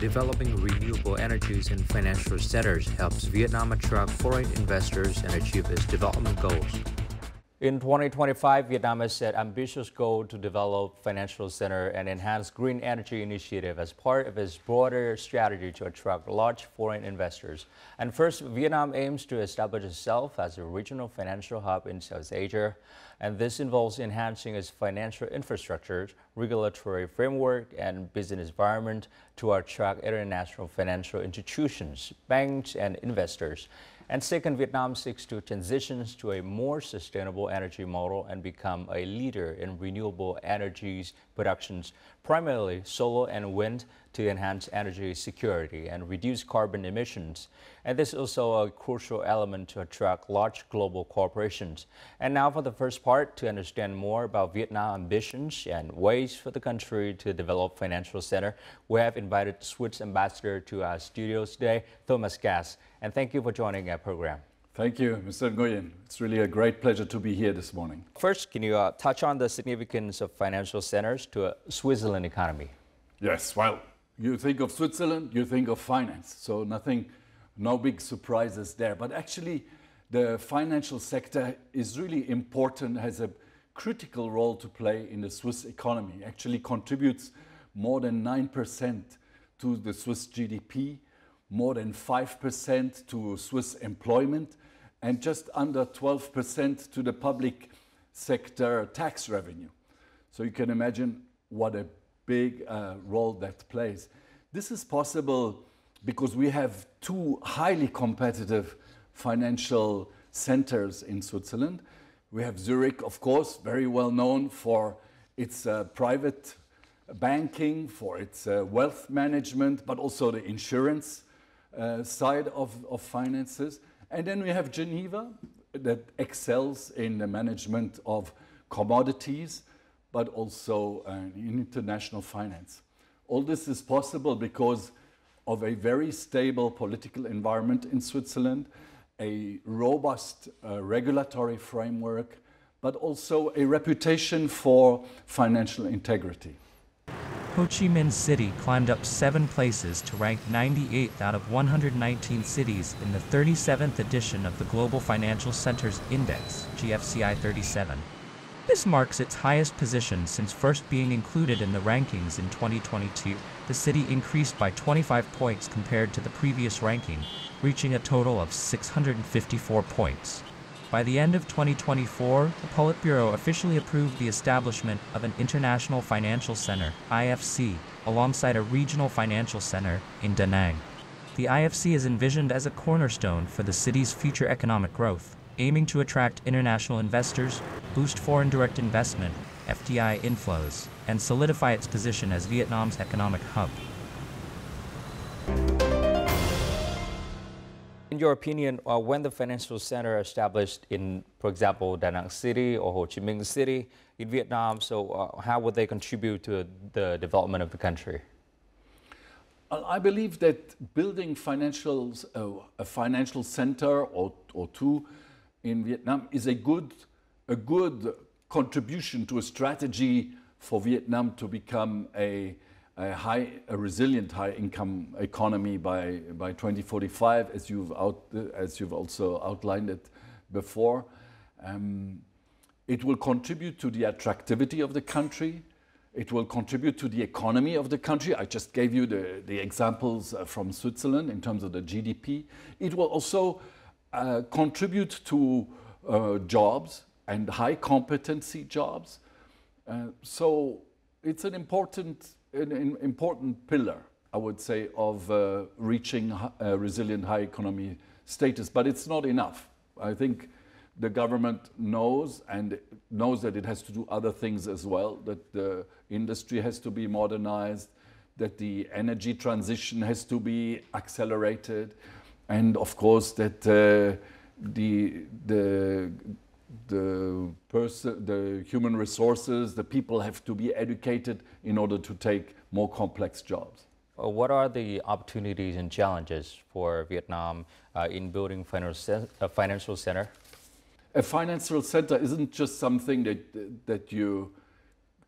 developing renewable energies and financial centers helps Vietnam attract foreign investors and achieve its development goals. In 2025, Vietnam has set ambitious goal to develop financial center and enhance green energy initiative as part of its broader strategy to attract large foreign investors. And first, Vietnam aims to establish itself as a regional financial hub in South Asia. And this involves enhancing its financial infrastructure, regulatory framework, and business environment to attract international financial institutions, banks, and investors. And second, Vietnam seeks to transition to a more sustainable energy model and become a leader in renewable energies productions, primarily solar and wind, to enhance energy security and reduce carbon emissions. And this is also a crucial element to attract large global corporations. And now for the first part, to understand more about Vietnam ambitions and ways for the country to develop financial center, we have invited Swiss ambassador to our studios today, Thomas Gass. And thank you for joining our program. Thank you, Mr. Nguyen. It's really a great pleasure to be here this morning. First, can you touch on the significance of financial centers to a Switzerland economy? Yes, well, you think of Switzerland, you think of finance. So no big surprises there. But actually, the financial sector is really important, has a critical role to play in the Swiss economy. It actually contributes more than 9% to the Swiss GDP, more than 5% to Swiss employment, and just under 12% to the public sector tax revenue. So you can imagine what a big role that plays. This is possible because we have two highly competitive financial centers in Switzerland. We have Zurich, of course, very well known for its private banking, for its wealth management, but also the insurance side of finances. And then we have Geneva that excels in the management of commodities, but also in international finance. All this is possible because of a very stable political environment in Switzerland, a robust regulatory framework, but also a reputation for financial integrity. Ho Chi Minh City climbed up 7 places to rank 98th out of 119 cities in the 37th edition of the Global Financial Centers Index, GFCI 37. This marks its highest position since first being included in the rankings in 2022. The city increased by 25 points compared to the previous ranking, reaching a total of 654 points. By the end of 2024, the Politburo officially approved the establishment of an International Financial Center, IFC, alongside a regional financial center in Da Nang. The IFC is envisioned as a cornerstone for the city's future economic growth, aiming to attract international investors, boost foreign direct investment, FDI inflows, and solidify its position as Vietnam's economic hub. In your opinion, when the financial center established in, for example, Da Nang City or Ho Chi Minh City in Vietnam, so how would they contribute to the development of the country? I believe that building a financial center or two in Vietnam is a good contribution to a strategy for Vietnam to become a resilient high-income economy by 2045, as you've also outlined it before. It will contribute to the attractivity of the country. It will contribute to the economy of the country. I just gave you the examples from Switzerland in terms of the GDP. It will also contribute to jobs and high competency jobs. So it's an important pillar, I would say, of reaching a resilient high economy status, but it's not enough. I think the government knows that it has to do other things as well, that the industry has to be modernized, that the energy transition has to be accelerated, and of course that the human resources, the people have to be educated in order to take more complex jobs. What are the opportunities and challenges for Vietnam in building a financial center? A financial center isn't just something that you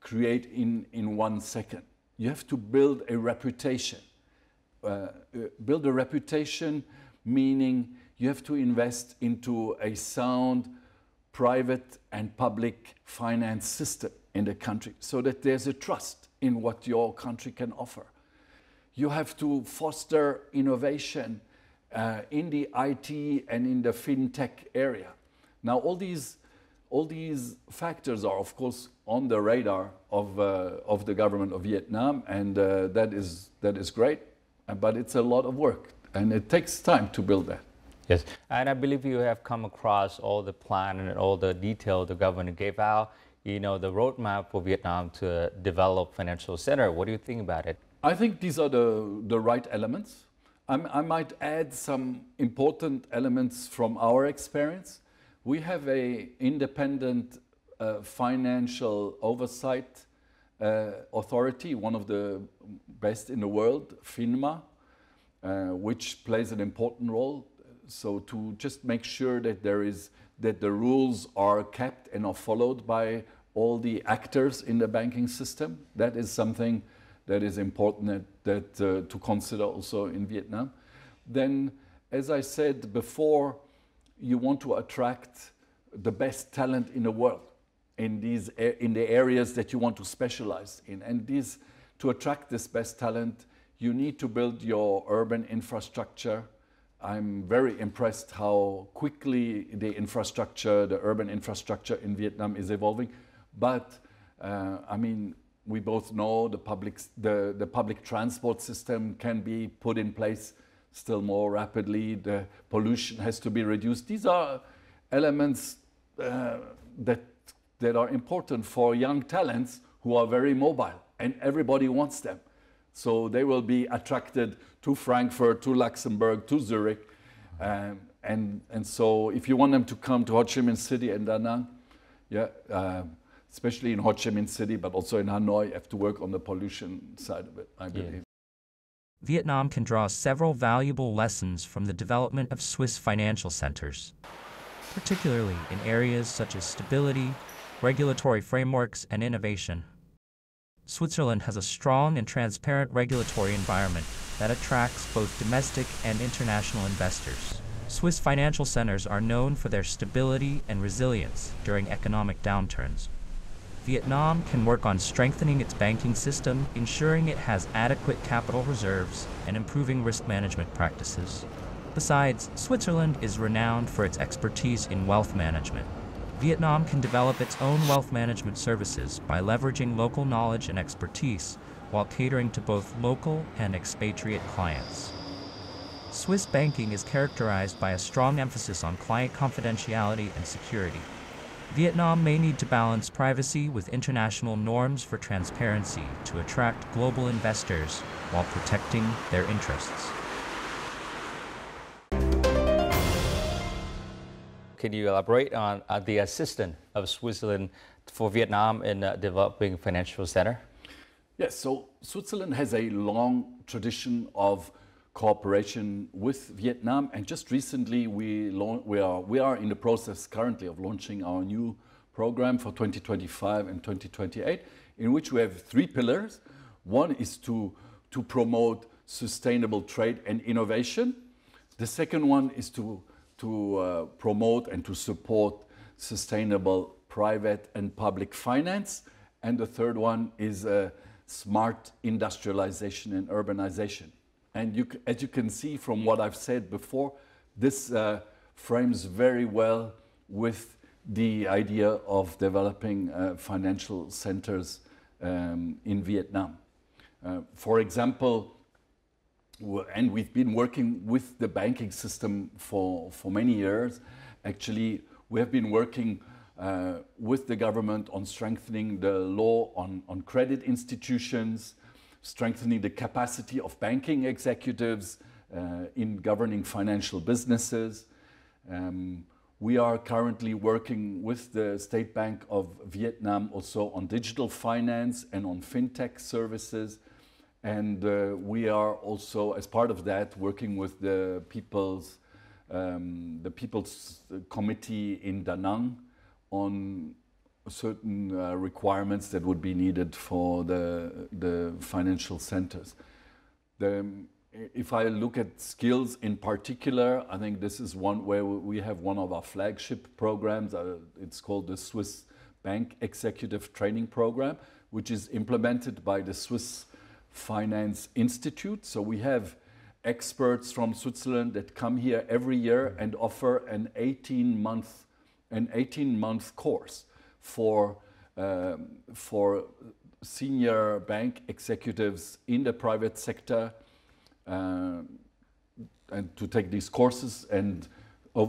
create in 1 second. You have to build a reputation. build a reputation, meaning you have to invest into a sound private and public finance system in the country so that there's a trust in what your country can offer. You have to foster innovation in the IT and in the fintech area. Now, all these factors are, of course, on the radar of the government of Vietnam, and that is great. But it's a lot of work, and it takes time to build that. Yes, and I believe you have come across all the plan and all the detail the government gave out, the roadmap for Vietnam to develop financial center. What do you think about it? I think these are the right elements. I might add some important elements from our experience. We have an independent financial oversight authority, one of the best in the world, FINMA, which plays an important role. So to just make sure that that the rules are kept and are followed by all the actors in the banking system, that is something that is important to consider also in Vietnam. Then, as I said before, you want to attract the best talent in the world in the areas that you want to specialize in. And to attract this best talent, you need to build your urban infrastructure. I'm very impressed how quickly the urban infrastructure in Vietnam is evolving. But I mean, we both know the public transport system can be put in place still more rapidly. The pollution has to be reduced. These are elements that are important for young talents who are very mobile, and everybody wants them. So they will be attracted to Frankfurt, to Luxembourg, to Zurich. And so if you want them to come to Ho Chi Minh City and Da Nang, especially in Ho Chi Minh City, but also in Hanoi, you have to work on the pollution side of it, I believe. Yeah. Vietnam can draw several valuable lessons from the development of Swiss financial centers, particularly in areas such as stability, regulatory frameworks, and innovation. Switzerland has a strong and transparent regulatory environment that attracts both domestic and international investors. Swiss financial centers are known for their stability and resilience during economic downturns. Vietnam can work on strengthening its banking system, ensuring it has adequate capital reserves, and improving risk management practices. Besides, Switzerland is renowned for its expertise in wealth management. Vietnam can develop its own wealth management services by leveraging local knowledge and expertise while catering to both local and expatriate clients. Swiss banking is characterized by a strong emphasis on client confidentiality and security. Vietnam may need to balance privacy with international norms for transparency to attract global investors while protecting their interests. Can you elaborate on the assistance of Switzerland for Vietnam in developing financial center? Yes, so Switzerland has a long tradition of cooperation with Vietnam, and just recently we are in the process currently of launching our new program for 2025 and 2028, in which we have 3 pillars. One is to promote sustainable trade and innovation. The second one is to promote and to support sustainable private and public finance. And the third one is smart industrialization and urbanization. And as you can see from what I've said before, this frames very well with the idea of developing financial centers in Vietnam. For example, and we've been working with the banking system for many years. Actually, we have been working with the government on strengthening the law on credit institutions, strengthening the capacity of banking executives in governing financial businesses. We are currently working with the State Bank of Vietnam also on digital finance and on fintech services. And we are also, as part of that, working with the People's Committee in Da Nang on certain requirements that would be needed for the financial centers. if I look at skills in particular, I think this is one where we have one of our flagship programs. It's called the Swiss Bank Executive Training Program, which is implemented by the Swiss Finance Institute. So we have experts from Switzerland that come here every year and offer an 18-month course for senior bank executives in the private sector, and to take these courses, and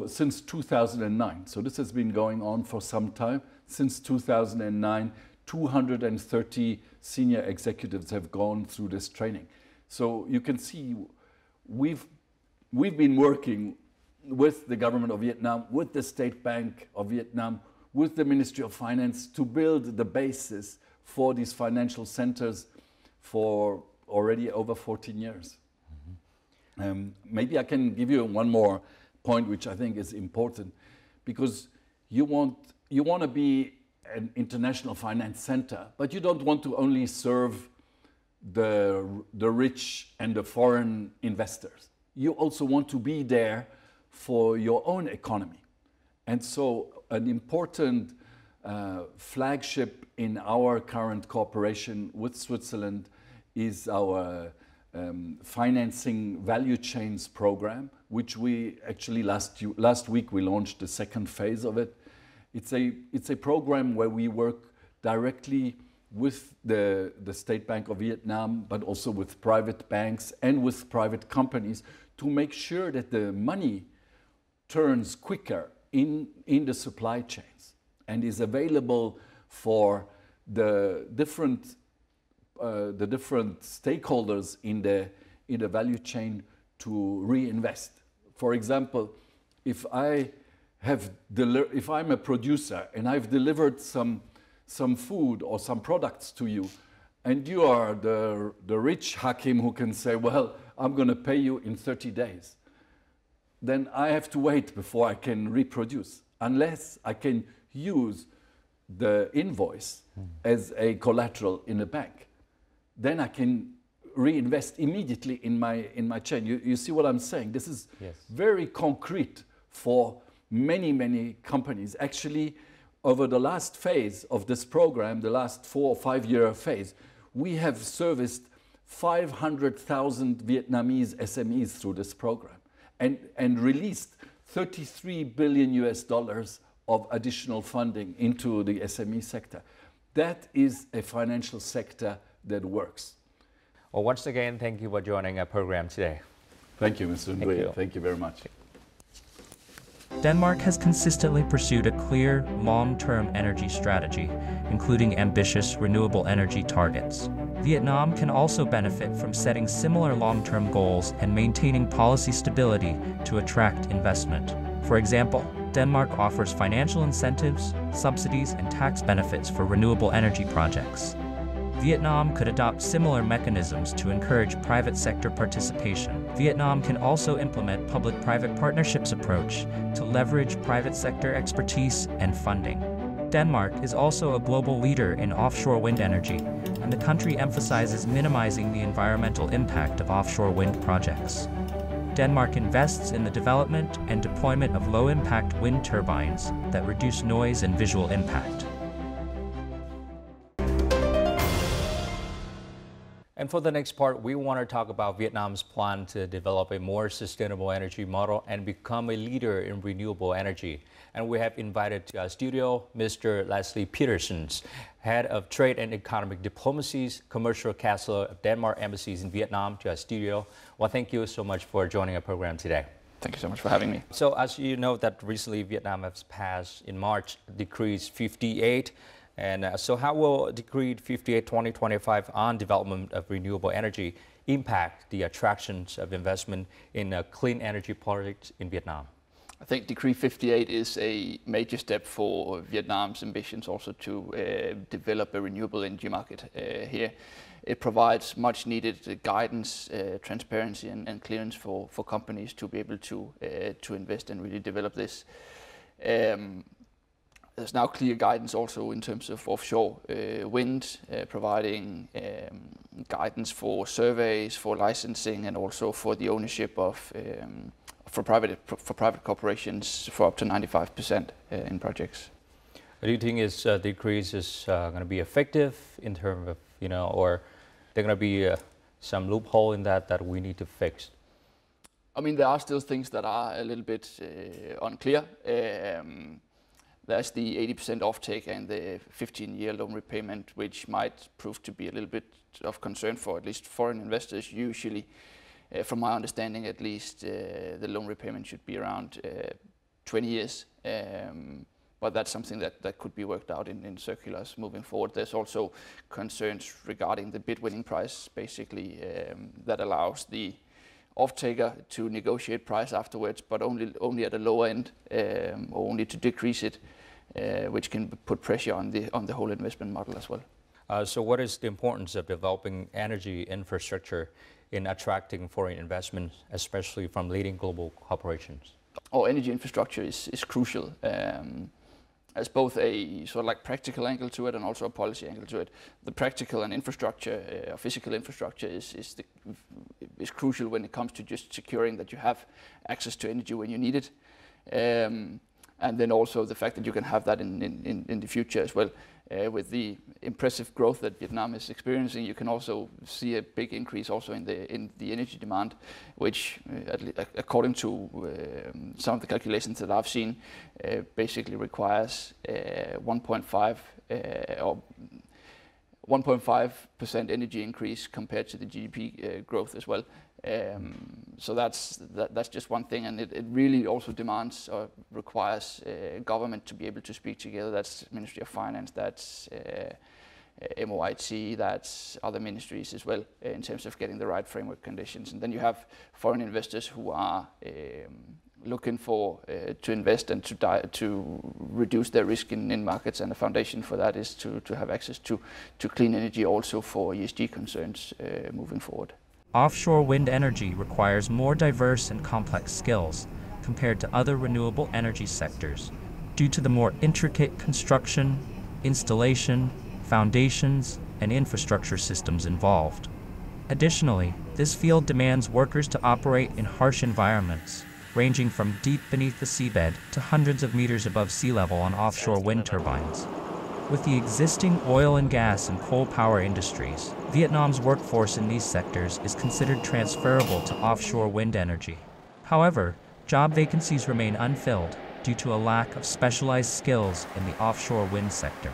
since 2009. So this has been going on for some time. Since 2009, 230 senior executives have gone through this training. So you can see we've been working with the government of Vietnam, with the State Bank of Vietnam, with the Ministry of Finance to build the basis for these financial centers for already over 14 years. Maybe I can give you one more point which I think is important, because you want to be an international finance center, but you don't want to only serve the rich and the foreign investors. You also want to be there for your own economy. And so an important flagship in our current cooperation with Switzerland is our financing value chains program, which we actually last week we launched the second phase of it. It's a program where we work directly with the State Bank of Vietnam, but also with private banks and with private companies to make sure that the money turns quicker in the supply chains and is available for the different stakeholders in the value chain to reinvest. For example, if I'm a producer and I've delivered some food or some products to you, and you are the rich Hakim who can say, well, I'm going to pay you in 30 days, then I have to wait before I can reproduce, unless I can use the invoice as a collateral in a bank. Then I can reinvest immediately in my chain. You see what I'm saying? This is very concrete for many companies. Actually, over the last phase of this program, the last 4 or 5 year phase, we have serviced 500,000 Vietnamese SMEs through this program and released $33 billion of additional funding into the SME sector. That is a financial sector that works. Well, once again, thank you for joining our program today. Thank you, Mr. Nguyen. Thank you very much. Denmark has consistently pursued a clear, long-term energy strategy, including ambitious renewable energy targets. Vietnam can also benefit from setting similar long-term goals and maintaining policy stability to attract investment. For example, Denmark offers financial incentives, subsidies, and tax benefits for renewable energy projects. Vietnam could adopt similar mechanisms to encourage private sector participation. Vietnam can also implement public-private partnerships approach to leverage private sector expertise and funding. Denmark is also a global leader in offshore wind energy, and the country emphasizes minimizing the environmental impact of offshore wind projects. Denmark invests in the development and deployment of low-impact wind turbines that reduce noise and visual impact. And for the next part, we want to talk about Vietnam's plan to develop a more sustainable energy model and become a leader in renewable energy. And we have invited to our studio Mr. Leslie Peterson, Head of Trade and Economic Diplomacy's Commercial Counselor of Denmark Embassies in Vietnam, to our studio. Well, thank you so much for joining our program today. Thank you so much for having me. So as you know that recently Vietnam has passed in March Decree 58. And so how will Decree 58/2025 on development of renewable energy impact the attractions of investment in clean energy projects in Vietnam? I think Decree 58 is a major step for Vietnam's ambitions also to develop a renewable energy market here. It provides much needed guidance, transparency and clearance for companies to be able to invest and really develop this. there's now clear guidance also in terms of offshore wind, providing guidance for surveys, for licensing, and also for the ownership of for private corporations for up to 95% in projects. Do you think this decrease is going to be effective in terms of, or there going to be some loophole in that we need to fix? I mean, there are still things that are a little bit unclear. There's the 80% offtake and the 15-year loan repayment, which might prove to be a little bit of concern for at least foreign investors. Usually, from my understanding at least, the loan repayment should be around 20 years. But that's something that could be worked out in circulars moving forward. There's also concerns regarding the bid winning price, basically, that allows the off-taker to negotiate price afterwards, but only at a lower end, or only to decrease it, which can put pressure on the whole investment model as well. So what is the importance of developing energy infrastructure in attracting foreign investment, especially from leading global corporations? Energy infrastructure is crucial. As both a sort of like practical angle to it and also a policy angle to it. The practical and infrastructure, physical infrastructure is crucial when it comes to just securing that you have access to energy when you need it. And then also the fact that you can have that in the future as well. With the impressive growth that Vietnam is experiencing, you can also see a big increase also in the energy demand, which, according to some of the calculations that I've seen, basically requires 1.5% energy increase compared to the GDP growth as well. So that's just one thing, and it really also demands or requires government to be able to speak together. That's Ministry of Finance, that's MOIT, that's other ministries as well, in terms of getting the right framework conditions. And then you have foreign investors who are looking for to invest and to reduce their risk in markets, and the foundation for that is to have access to clean energy also for ESG concerns moving forward. Offshore wind energy requires more diverse and complex skills compared to other renewable energy sectors due to the more intricate construction, installation, foundations, and infrastructure systems involved. Additionally, this field demands workers to operate in harsh environments, ranging from deep beneath the seabed to hundreds of meters above sea level on offshore wind turbines. With the existing oil and gas and coal power industries, Vietnam's workforce in these sectors is considered transferable to offshore wind energy. However, job vacancies remain unfilled due to a lack of specialized skills in the offshore wind sector.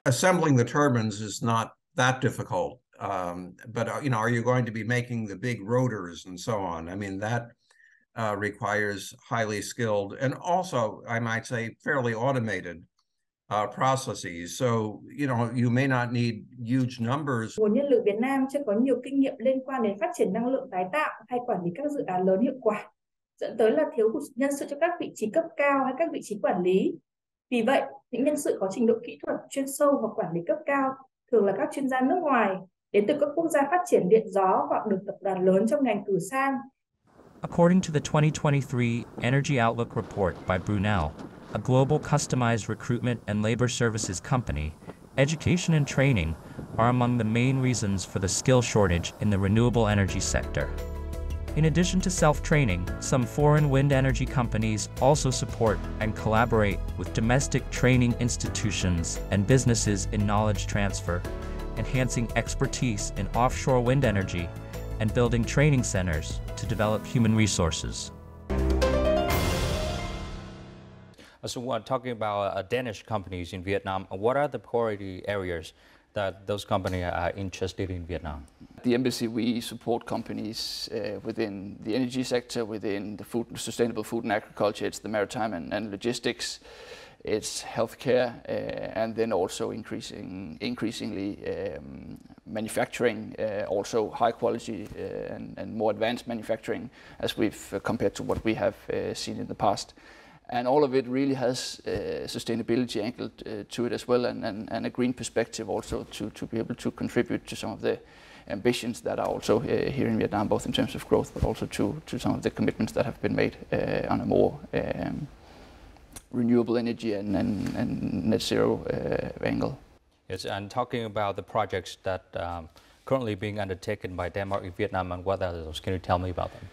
Assembling the turbines is not that difficult, but are you going to be making the big rotors and so on? I mean, that requires highly skilled and also, I might say, fairly automated processes. So, you may not need huge numbers. Nguồn nhân lực Việt Nam chưa có nhiều kinh nghiệm liên quan đến phát triển năng lượng tái tạo hay quản lý các dự án lớn hiệu quả, dẫn tới là thiếu hụt nhân sự cho các vị trí cấp cao hay các vị trí quản lý. Vì vậy, những nhân sự có trình độ kỹ thuật chuyên sâu và quản lý cấp cao thường là các chuyên gia nước ngoài đến từ các quốc gia phát triển điện gió hoặc được tập đoàn lớn trong ngành cử sang. According to the 2023 Energy Outlook report by Brunel, a global customized recruitment and labor services company, education and training are among the main reasons for the skill shortage in the renewable energy sector. In addition to self-training, some foreign wind energy companies also support and collaborate with domestic training institutions and businesses in knowledge transfer, enhancing expertise in offshore wind energy and building training centers to develop human resources. So talking about Danish companies in Vietnam, what are the priority areas that those companies are interested in Vietnam? At the embassy, we support companies within the energy sector, within the sustainable food and agriculture, it's the maritime and logistics, it's healthcare, and then also increasingly manufacturing, also high quality and more advanced manufacturing, as we've compared to what we have seen in the past. And all of it really has a sustainability angle to it as well, and a green perspective also to be able to contribute to some of the ambitions that are also here in Vietnam, both in terms of growth, but also to some of the commitments that have been made on a more renewable energy and net zero angle. Yes, and talking about the projects that currently being undertaken by Denmark and Vietnam, and what are those? Can you tell me about them?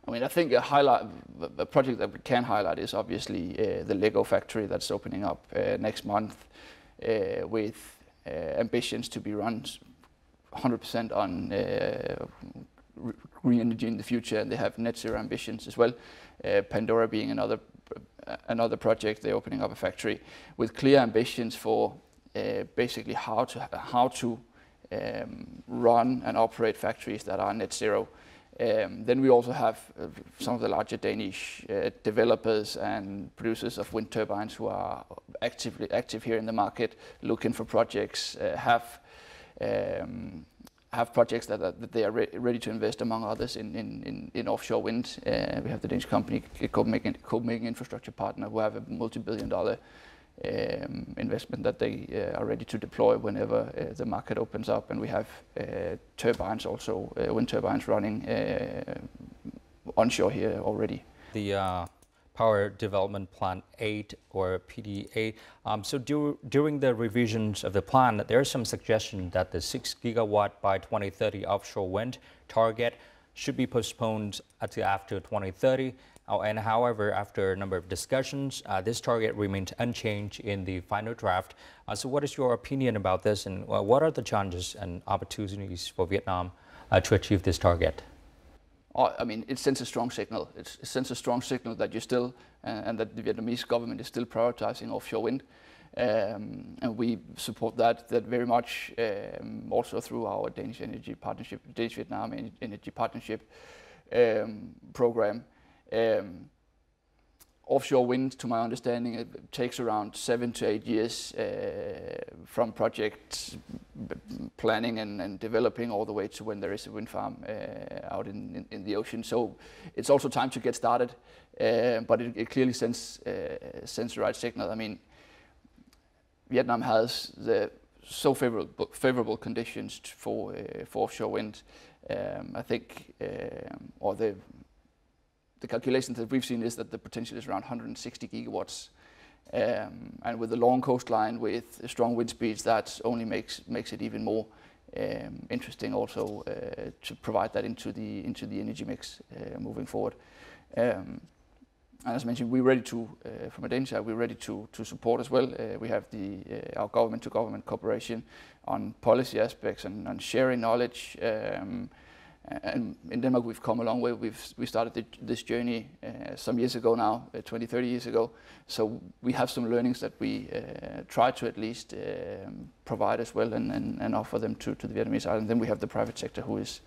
I mean, I think a project that we can highlight is obviously the Lego factory that's opening up next month, with ambitions to be run 100% on green energy in the future, and they have net zero ambitions as well. Pandora being another project, they're opening up a factory with clear ambitions for basically how to run and operate factories that are net zero. Then we also have some of the larger Danish developers and producers of wind turbines who are active here in the market, looking for projects, have projects that they are ready to invest, among others, in offshore wind. We have the Danish company Copenhagen Infrastructure Partner, who have a multi-billion-dollar investment that they are ready to deploy whenever the market opens up, and we have turbines also, wind turbines running onshore here already. The Power Development Plan 8 or PDA. So during the revisions of the plan, there is some suggestion that the 6 gigawatt by 2030 offshore wind target should be postponed until after 2030. And however, after a number of discussions, this target remains unchanged in the final draft. So what is your opinion about this, and what are the challenges and opportunities for Vietnam to achieve this target? I mean, it sends a strong signal. It sends a strong signal that you still, and that the Vietnamese government is still prioritizing offshore wind. And we support that very much, also through our Danish Energy Partnership, Danish-Vietnam Energy Partnership program. Offshore wind, to my understanding, it takes around 7 to 8 years from project planning and developing all the way to when there is a wind farm out in the ocean. So it's also time to get started, but it clearly sends the right signal. I mean, Vietnam has the so favorable conditions for offshore wind. I think, or the calculations that we've seen is that the potential is around 160 gigawatts. And with a long coastline with strong wind speeds, that only makes it even more interesting also to provide that into the energy mix moving forward. And as mentioned, we're ready to, from a Danish side, we're ready to support as well. We have our government-to-government cooperation on policy aspects and on sharing knowledge. And in Denmark, we've come a long way. We started this journey some years ago now, 20, 30 years ago. So we have some learnings that we try to at least provide as well and offer them to the Vietnamese side. And then we have the private sector who is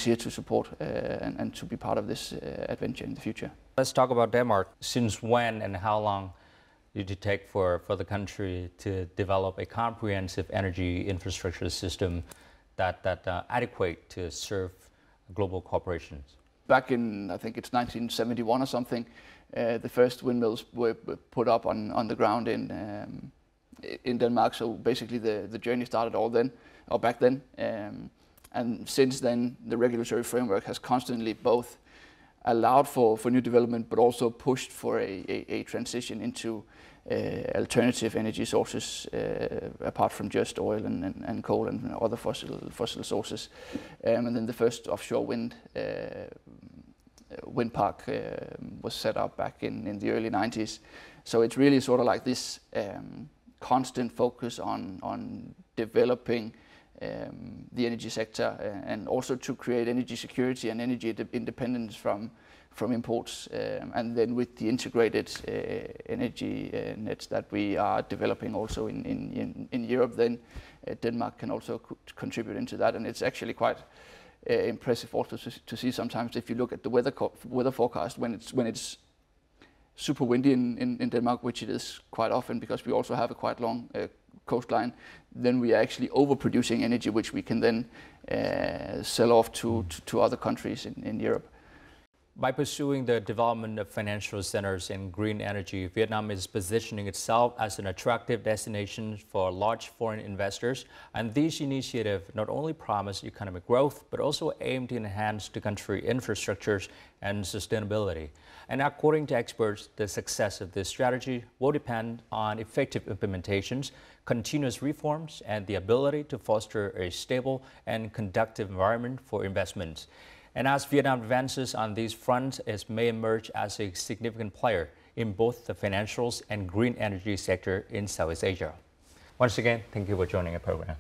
here to support and to be part of this adventure in the future. Let's talk about Denmark. Since when and how long did it take for the country to develop a comprehensive energy infrastructure system that adequate to serve global corporations? Back in, I think it's 1971 or something, the first windmills were put up on the ground in Denmark. So basically the journey started back then. And since then, the regulatory framework has constantly both allowed for new development, but also pushed for a transition into alternative energy sources apart from just oil and coal and other fossil sources. And then the first offshore wind park was set up back in the early 90s. So it's really sort of like this constant focus on developing the energy sector and also to create energy security and energy independence from imports, and then with the integrated energy nets that we are developing also in Europe, then Denmark can also contribute into that. And it's actually quite impressive also to see sometimes if you look at the weather forecast when it's super windy in Denmark, which it is quite often because we also have a quite long coastline, then we are actually overproducing energy, which we can then sell off to other countries in Europe. By pursuing the development of financial centers and green energy, Vietnam is positioning itself as an attractive destination for large foreign investors. And these initiatives not only promise economic growth, but also aim to enhance the country's infrastructures and sustainability. And according to experts, the success of this strategy will depend on effective implementations, continuous reforms, and the ability to foster a stable and conducive environment for investments. And as Vietnam advances on these fronts, it may emerge as a significant player in both the financials and green energy sector in Southeast Asia. Once again, thank you for joining our program.